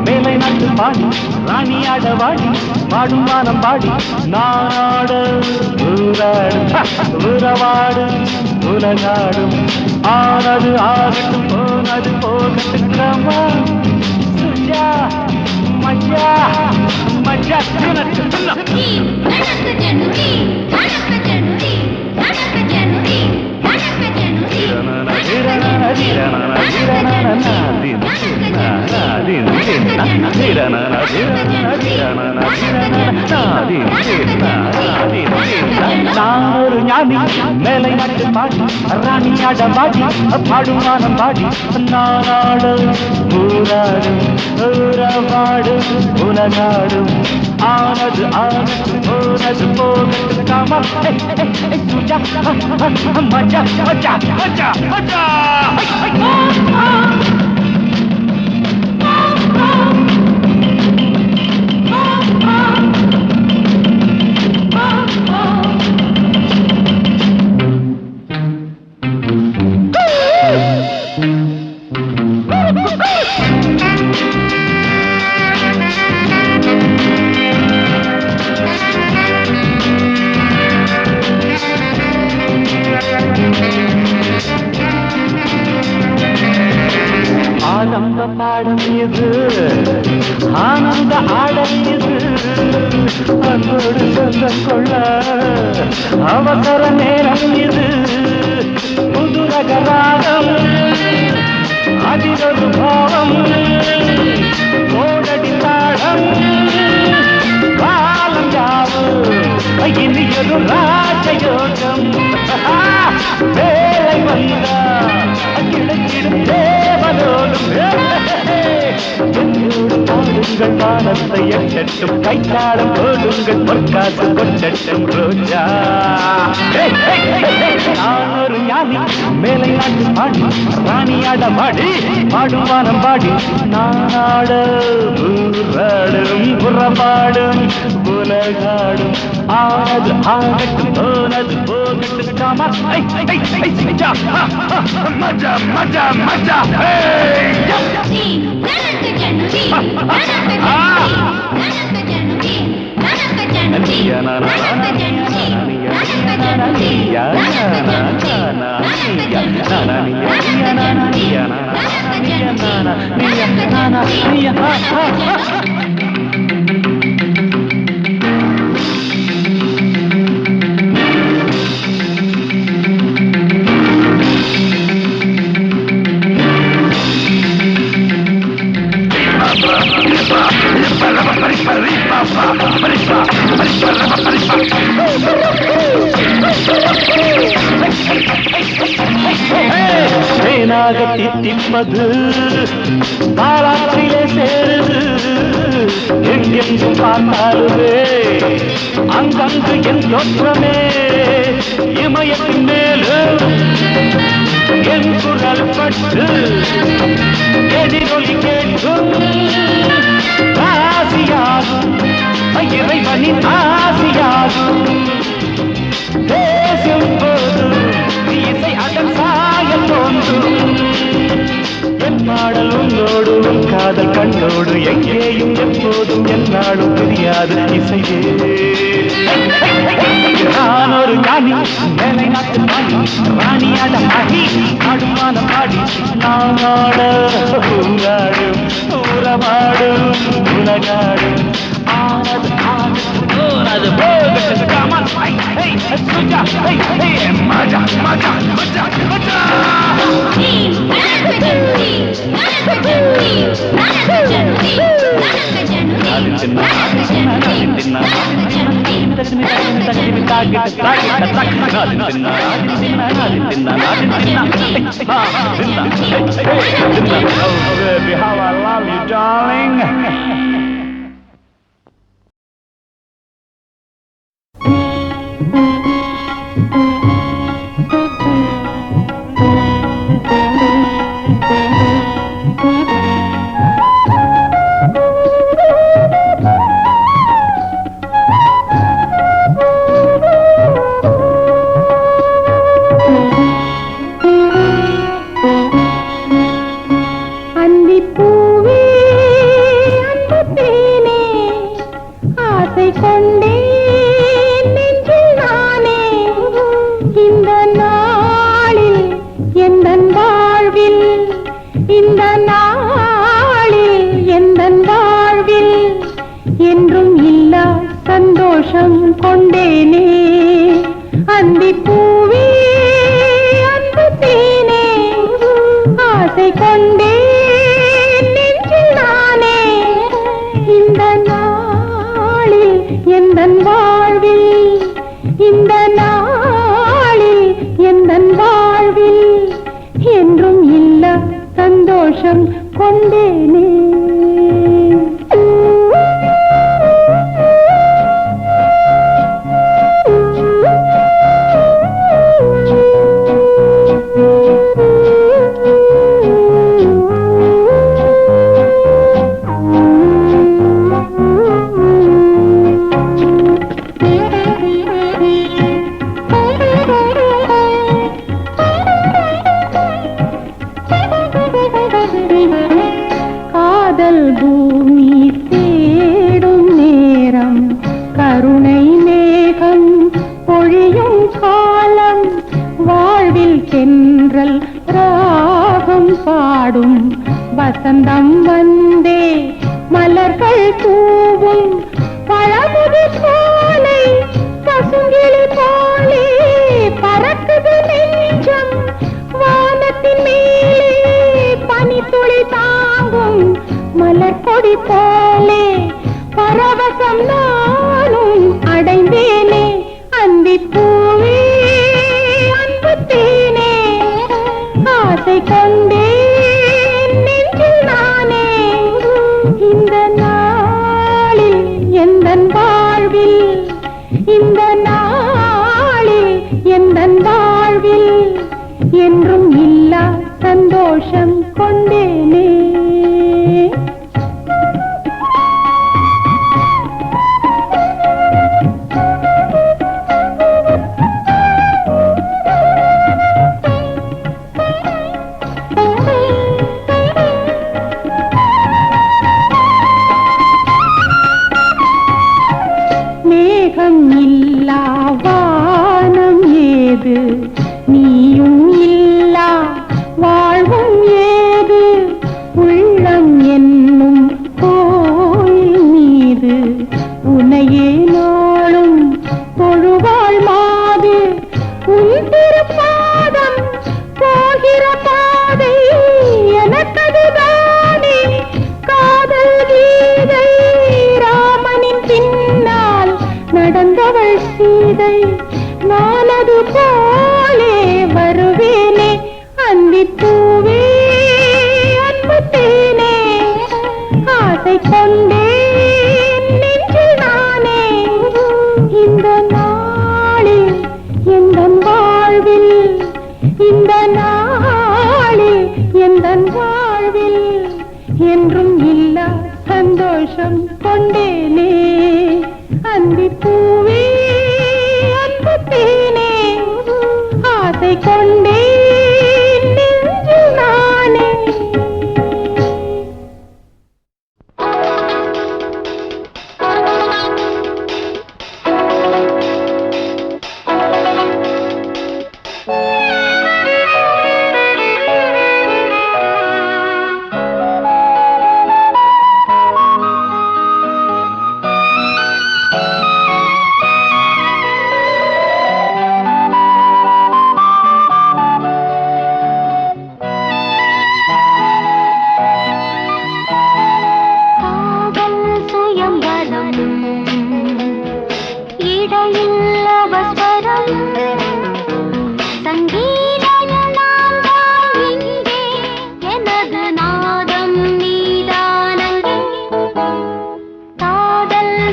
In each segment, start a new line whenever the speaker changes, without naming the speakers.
மேலை நாட்டு பாடி ராணியாட வாடி பாடும் வானம் பாடி நாட உறவாடு உலகாடும் ஆனது ஆகட்டும் போனது போகட்டுமா சுஜா மஜா மஜா நானொரு ஞானி மேலை நாட்டு பாடி ராணியாட பாடி பாடும் வானம் பாடி நானாடு ஊராடும் ஊரவாடும் உலகாடும் ஆனது ஆனது போனது போகட்டு காமா மஜா மஜா மஜா மஜா ஆனந்த பாடம் இது ஆனந்த ஆடம் இது அன்போடு சொந்தம் கொள்ள அவசர நேரம் இது புதுரகராகம் அதிரொரு பாவம் கோடடி தாடம் காலம் யாவும் இனியொரு ராஜயோகம் வேலை வந்தா கிடைக்கிடும் தேவலோகம் பாடுங்கள் வானத்தை எட்டட்டும் கைத்தாடம் போடுங்கள் பொற்காசு கொட்டட்டும் ரோஜா நான் ஒரு ஞானி மேலை நாட்டு பாடி ராணியாட பாடி பாடும் வானம் பாடி நாட ஊராடும் புறப்பாடும் உலகாடும் ஆனது ஆகட்டும் போனது போகட்டும் காமா மஜா மஜா மஜா தேனாக தித்திப்பது பாலாற்றிலே சேருது எங்கெங்கும் பார்த்தாலுமே அங்கங்கு என் தோற்றமே இமயத்தின் மேலும் என் குரல் பட்டு எதிரொலி கேட்கும் ஆசியாகும் இறைவனின் ஆசியாகும் பேசும் போது இசை அதன் சாயல் தோன்றும் என் பாடல் உன்னோடு உன் காதல் கண்ணோடு எங்கேயும் எப்போதும் என்னாலும் தெரியாது இசையே நான் ஒரு ஞானி மேலை நாட்டு பாடி ராணியாட பாடி பாடுமான பாடி நாட ஊராடும் ஊரமாடும் உலகாடும் ஆனது ஆனது போகட்டு காமான் சுஜா மஜா மஜா மஜா மஜா How I love you, darling.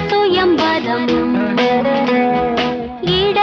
சுயம்பரம் இட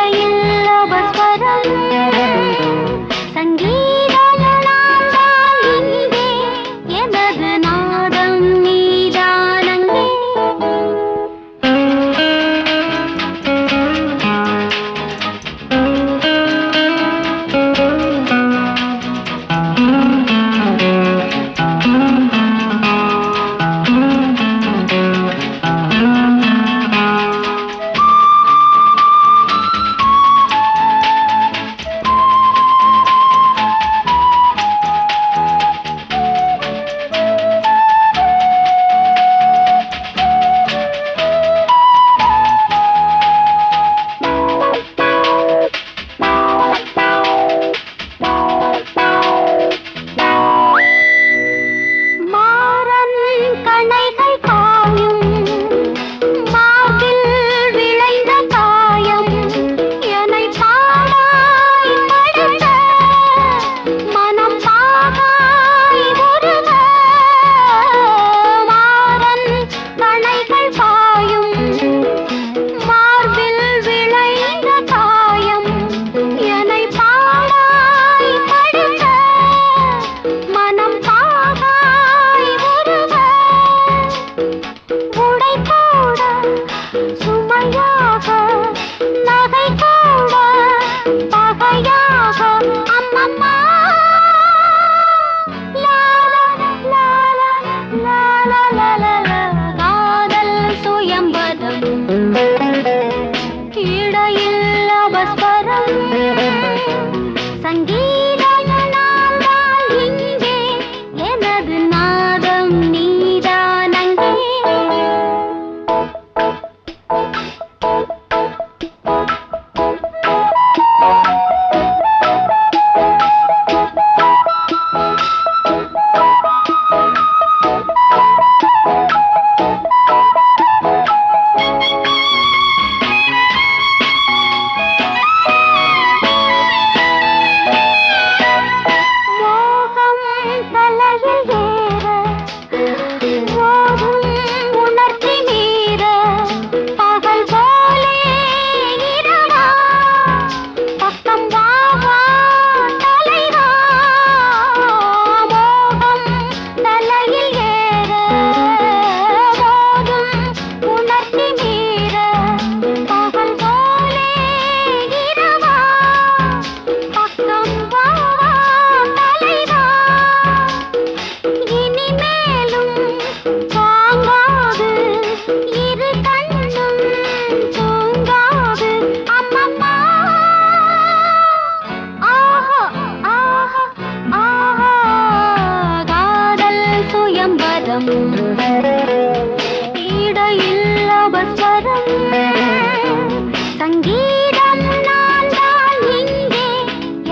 வரும் சங்கீதம் நான் தான் இங்கே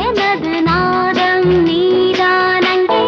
எனது நாதம் நீதான் அங்கே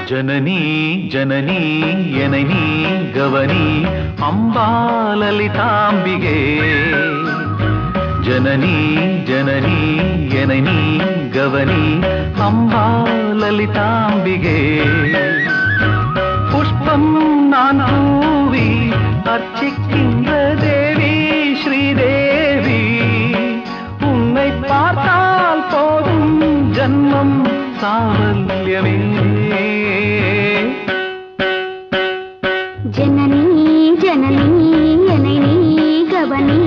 जननी जननी यननी गवनी अम्बा ललितांबिगे जननी जननी यननी गवनी अम्बा ललितांबिगे पुष्पम नान पूवी अर्चिक्किன்ற देवी श्रीदेवी उन्னை பார்த்தால் போதும் ஜன்மம் சாவல்யமே
जननी जननी यननी गवनी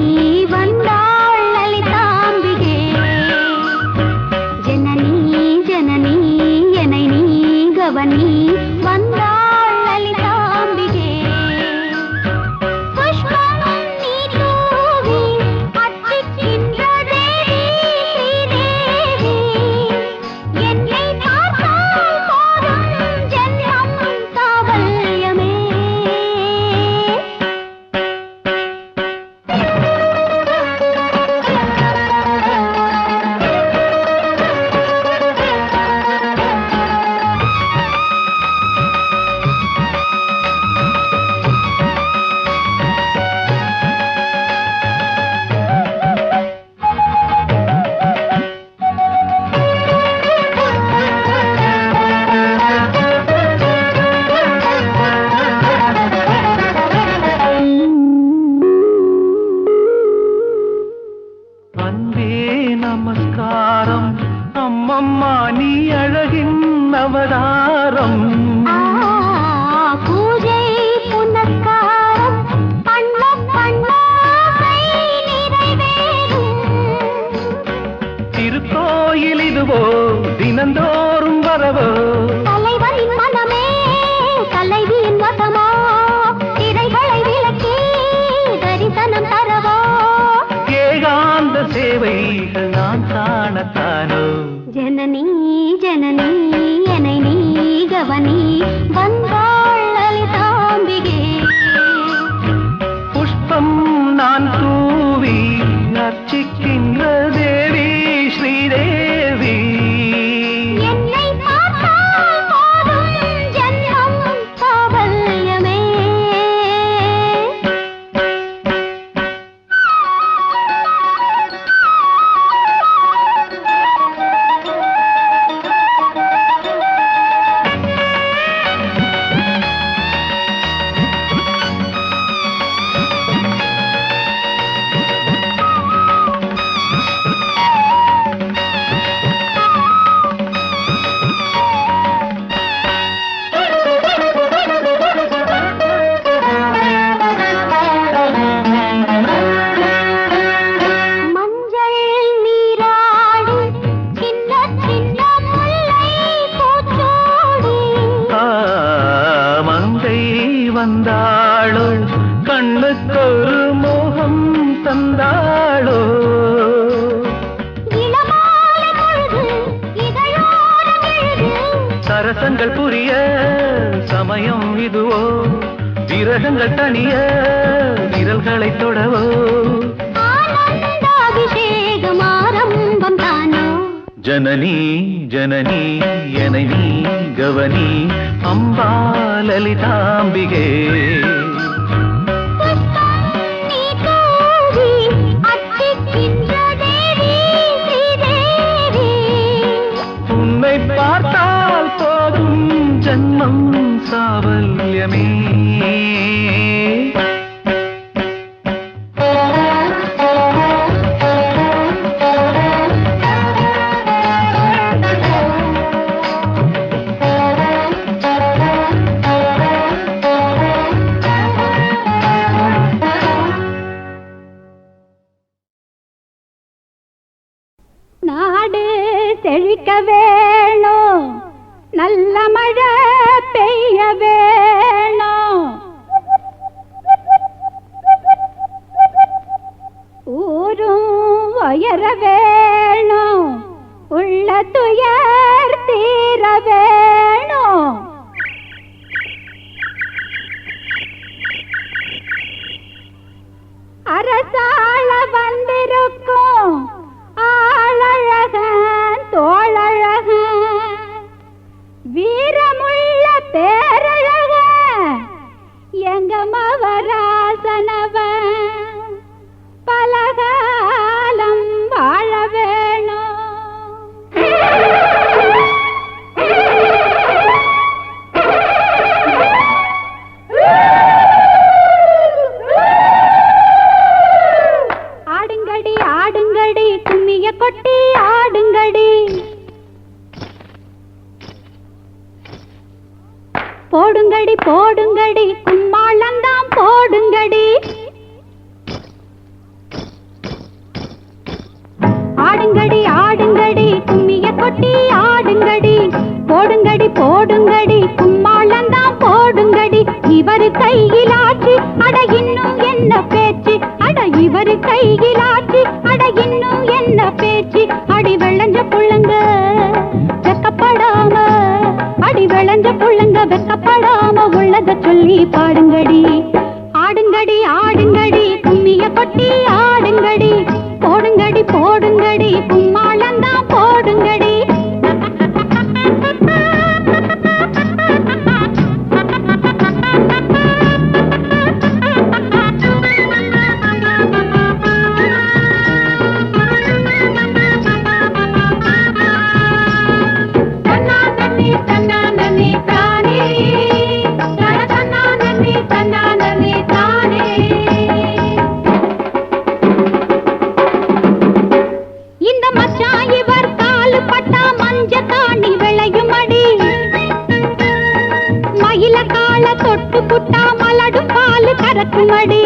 वंदाळ ललितांबिगे जननी जननी यननी गवनी वंदाळ ललितांबिगे पुष्पम नी तूवी अर्चिक्किன்ற देवी श्रीदेवी என்னை பார்த்தால் போதும் ஜன்மம் சாவல்யமே
அன்பே நமஸ்காரம் அம்மம்மா நீ அழகின் அவதாரம்
பூஜை புனஸ்காரம் பண்ண பண்ணாமை நிறைவேறும்
திருக்கோயில் இதுவோ தினந்தோறும் வரவோ
தலைவனின் மனமே தலைவியின் வசமா திரைகளை விளக்கி தரிசனம் தரவோ
ஏகாந்த சேவைகள் நான் காணத்தானோ
जननी जननी यननी गवनी वंदाळ ललितांबिगे
புஷ்பம் நான் தூவி அர்ச்சிக்கின்ற தேவி ஸ்ரீதேவி
என்னை பார்த்தால் போதும் ஜன்மம் சாவல்யமே மஞ்சள் நீராடி சின்ன சின்ன முல்லை பூச்சோடி
மங்கை வந்தாளோ கண்ணுக்கொரு மோகம் தந்தாளோ
இளமாலை பொழுது இதழோரம் எழுது
சரசங்கள் புரிய சமயம் இதுவோ விரகங்கள் தனிய விரல்களை தொடவோ
ஆனந்தாபிஷேகம் ஆரம்பம் தானோ
जननी जननी यननी गवनी अम्बा ललितांबिगे
புஷ்பம் நீ தூவி அர்ச்சிக்கின்ற தேவி ஸ்ரீதேவி
உன்னை சாவல்யமே
நாடு செழிக்க வேணும், நல்ல மழை பெய்ய வேணும், ஊரும் உயர வேணும், உள்ள துயர் தீர வேணும். அரசாள வந்திருக்கும் ஆளழகன் தோளழகன், வீரமுள்ள பேரழகன் எங்க மவராசனவன், பலகாலம் வாழ வேணும். ஆடுங்கடி ஆடுங்கடி கும்மிய கொட்டி ஆடுங்கடி, போடுங்கடி போடுங்கடி கும்மாளந்தாம் போடுங்கடி. ஆடுங்கடி ஆடுங்கடி கும்மிய கொட்டி ஆடுங்கடி, போடுங்கடி போடுங்கடி கும்மாளந்தாம் போடுங்கடி. இவரு கையில் ஆட்சி அட இன்னும் என்ன பேச்சு, அட இவரு கையில் ஆட்சி அட இன்னும் என்ன பேச்சு. அடி விளைஞ்ச புள்ளுங்க வெக்கப்படாம, அடி விளைஞ்ச புள்ளுங்க வெக்கப்படாம உள்ளத சொல்லி பாடுங்கடி. ஆடுங்கடி ஆடுங்கடி கும்மிய கொட்டி ஆடுங்கடி, போடுங்கடி போடுங்கடி கும்மாளந்தான் போடுங்கடி. இந்த மச்சான் இவர் காலு பட்டா மஞ்ச தாண்டி விளையும் அடி, மயில கால தொட்டு புட்டா மலடும் பாலு கறக்கும் அடி.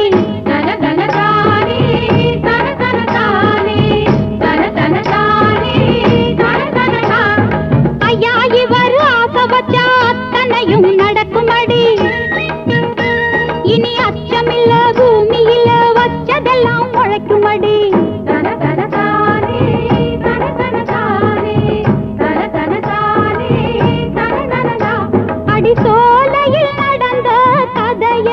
ஐயா இவர் ஆசை வச்சா அத்தனையும் நடக்கும் அடி, இனி அச்சமில்ல பூமியில வச்சதெல்லாம் முளைக்கும் அடி. அடி சோலையில் நடந்த கதைய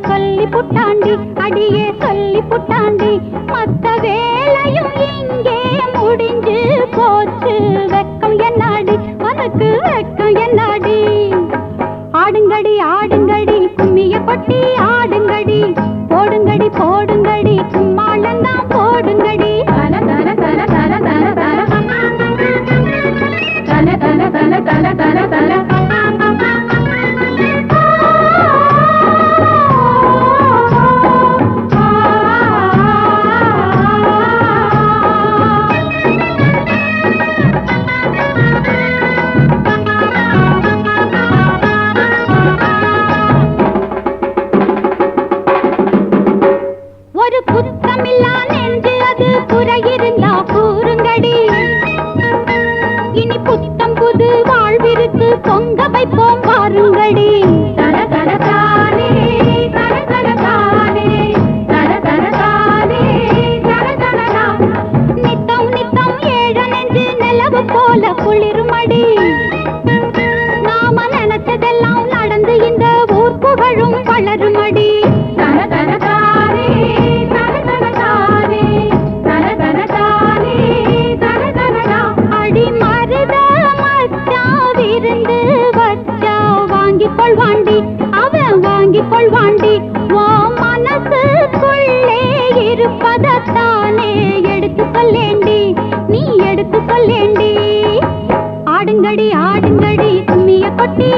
சொல்லி புட்டாண்டி, அடியே சொல்லி புட்டாண்டி. மத்த வேலையும் இங்கே முடிஞ்சு போச்சு, வெக்கம் என்னாடி உனக்கு வெக்கம் என்னாடி. ஆடுங்கடி ஆடுங்கடி கும்மிய கொட்டி ஆடுங்கடி, போடுங்கடி போடுங்கடி கும்மாளந்தான் போடுங்கடி. தல தல தல தல தல தல தல தல தல தல தல தல. ஒரு புத்தமில்லா நெஞ்சு அது புறையிருந்தா கூறுங்கடி, இனி புத்தம் புது வாழ்விருக்கு பொங்க வைப்போம் பாருங்கடி. தர தர தானே தர தர தானே தர தர தானே தர தர தா. நித்தம் நித்தம் ஏழ நெஞ்சு நிலவு போல குளிருமடி, நாம நினைச்சதெல்லாம் நடந்து இந்த ஊர் புகழும் வளருமடி. தர தர தானே தர தர தானே தர தர தானே தர தர தா. அடி மருத மச்சான் விருந்து வச்சா வாங்கிக் கொள்வாண்டி, அவன் வாங்கிக் கொள்வாண்டி. ஓ மனசுக்குள்ளே இருப்பதத்தானே எடுத்து சொல்லேண்டி, நீ எடுத்து சொல்லேண்டி. ஆடுங்கடி ஆடுங்கடி கும்மிய கொட்டி